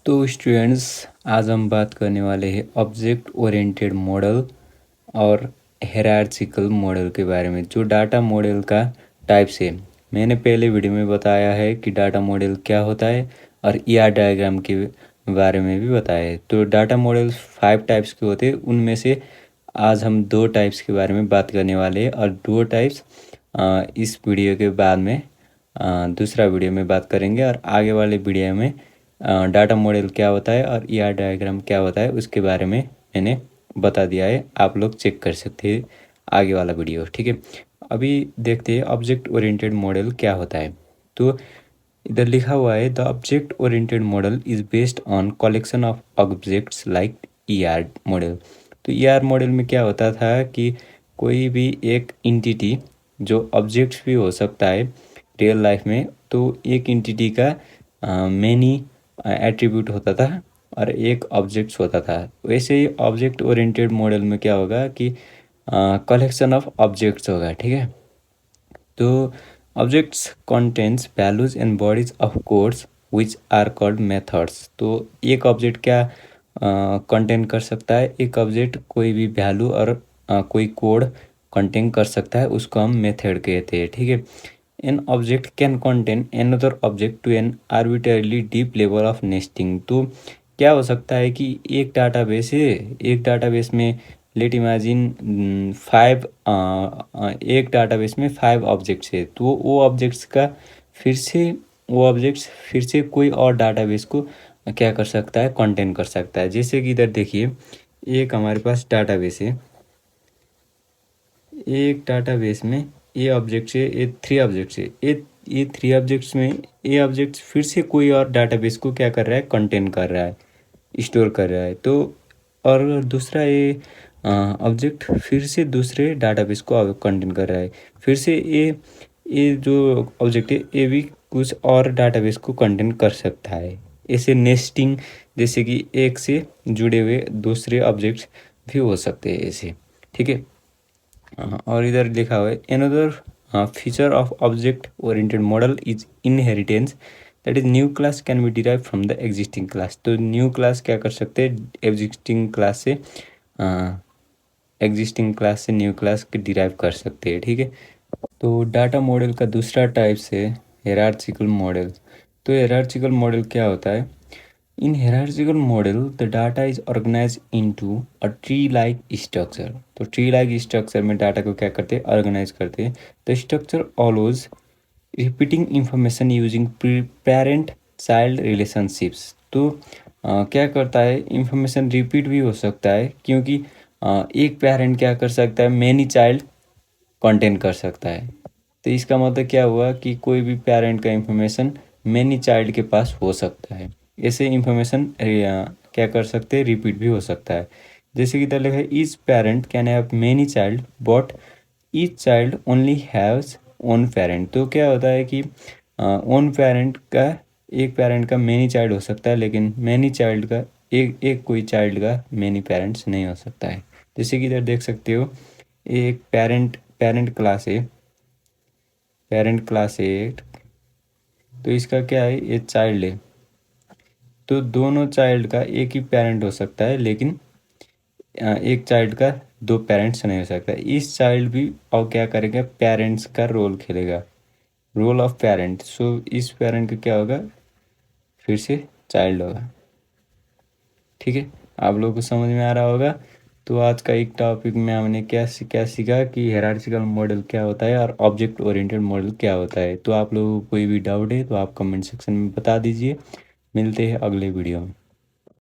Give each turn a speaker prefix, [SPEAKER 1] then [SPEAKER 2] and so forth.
[SPEAKER 1] तो स्टूडेंट्स, आज हम बात करने वाले हैं ऑब्जेक्ट ओरिएंटेड मॉडल और हायरार्चिकल मॉडल के बारे में, जो डाटा मॉडल का टाइप्स है। मैंने पहले वीडियो में बताया है कि डाटा मॉडल क्या होता है और ईआर डायग्राम के बारे में भी बताया है। तो डाटा मॉडल 5 टाइप्स के होते हैं, उनमें से आज हम 2 टाइप्स के बारे में बात करने वाले हैं और 2 टाइप्स इस वीडियो के बाद में दूसरा वीडियो में बात करेंगे। और आगे वाले वीडियो में डाटा मॉडल क्या होता है और ईआर डायग्राम क्या होता है उसके बारे में मैंने बता दिया है, आप लोग चेक कर सकते हैं आगे वाला वीडियो। ठीक है, अभी देखते हैं ऑब्जेक्ट ओरिएंटेड मॉडल क्या होता है। तो इधर लिखा हुआ है, the object oriented model is based on collection of objects like ER model. तो ईआर मॉडल में क्या होता था कि कोई भी एक इंटिटी, जो ऑब्जेक्ट्स भी हो सकता है रियल लाइफ में, तो एक इंटिटी का मैनी एट्रीब्यूट होता था और एक ऑब्जेक्ट्स होता था। वैसे ही ऑब्जेक्ट ओरिएंटेड मॉडल में क्या होगा कि कलेक्शन ऑफ ऑब्जेक्ट्स होगा। ठीक है, तो objects contents values and bodies of codes which are called methods. तो एक ऑब्जेक्ट क्या कंटेंट कर सकता है, एक ऑब्जेक्ट कोई भी वैल्यू और कोई कोड कंटेंट कर सकता है, उसको हम मेथड कहते हैं। ठीक है, an object can contain another object to an arbitrarily deep level of nesting. तो क्या हो सकता है कि एक डाटाबेस है, एक डाटाबेस में लेट इमेजिन 5 एक डाटाबेस में 5 ऑब्जेक्ट्स है, तो वो ऑब्जेक्ट्स का वो ऑब्जेक्ट्स फिर से कोई और डाटाबेस को क्या कर सकता है, कंटेन कर सकता है। जैसे कि इधर देखिए, एक हमारे पास डाटाबेस है, एक डाटाबेस में ए ऑब्जेक्ट्स है, ये 3 ऑब्जेक्ट्स है, ये 3 ऑब्जेक्ट्स में ए ऑब्जेक्ट्स फिर से कोई और डाटाबेस को क्या कर रहा है, कंटेन कर रहा है, स्टोर कर रहा है। तो और दूसरा ये ऑब्जेक्ट फिर से दूसरे डाटाबेस को कंटेन कर रहा है, फिर से ये जो ऑब्जेक्ट है ये भी कुछ और डाटाबेस को कंटेन कर सकता है। ऐसे नेस्टिंग, जैसे कि एक से जुड़े हुए दूसरे ऑब्जेक्ट्स भी हो सकते हैं ऐसे। ठीक है, और इधर लिखा हुआ है, another feature of object oriented model is inheritance, that is new class can be derive from the existing class. तो न्यू क्लास क्या कर सकते हैं, एग्जिस्टिंग क्लास से न्यू क्लास के डिराइव कर सकते हैं। ठीक है, तो डाटा मॉडल का दूसरा टाइप्स है हायरार्चिकल मॉडल। तो हायरार्चिकल मॉडल क्या होता है, इन hierarchical model the data is organized into a tree like structure। तो ट्री लाइक स्ट्रक्चर में डाटा को क्या करते हैं, ऑर्गेनाइज करते हैं। The structure always repeating information using parent child relationships. तो क्या करता है, इंफॉर्मेशन रिपीट भी हो सकता है, क्योंकि एक पेरेंट क्या कर सकता है, मैनी चाइल्ड कंटेन कर सकता है। तो इसका मतलब क्या हुआ कि कोई भी पेरेंट का इंफॉर्मेशन मैनी चाइल्ड के पास हो सकता है। ऐसे इंफॉर्मेशन क्या कर सकते हैं, रिपीट भी हो सकता है। जैसे कि इधर लिखा है, each parent can have many child but each child only haves own parent. तो क्या होता है कि ओन पेरेंट का, एक पेरेंट का मैनी चाइल्ड हो सकता है, लेकिन मैनी चाइल्ड का एक कोई चाइल्ड का मैनी पेरेंट्स नहीं हो सकता है। जैसे कि इधर देख सकते हो, एक पेरेंट क्लास है, पेरेंट क्लास है, तो इसका क्या है, ये चाइल्ड है। तो दोनों चाइल्ड का एक ही पेरेंट हो सकता है, लेकिन एक चाइल्ड का 2 पेरेंट्स नहीं हो सकता। इस चाइल्ड भी और क्या करेगा, पेरेंट्स का रोल खेलेगा, रोल ऑफ पेरेंट। सो इस पेरेंट का क्या होगा, फिर से चाइल्ड होगा। ठीक है, आप लोगों को समझ में आ रहा होगा। तो आज का एक टॉपिक में हमने क्या सीखा कि हायरार्चिकल मॉडल क्या होता है और ऑब्जेक्ट ओरिएंटेड मॉडल क्या होता है। तो आप लोगों को कोई भी डाउट है तो आप कमेंट सेक्शन में बता दीजिए। मिलते हैं अगले वीडियो में।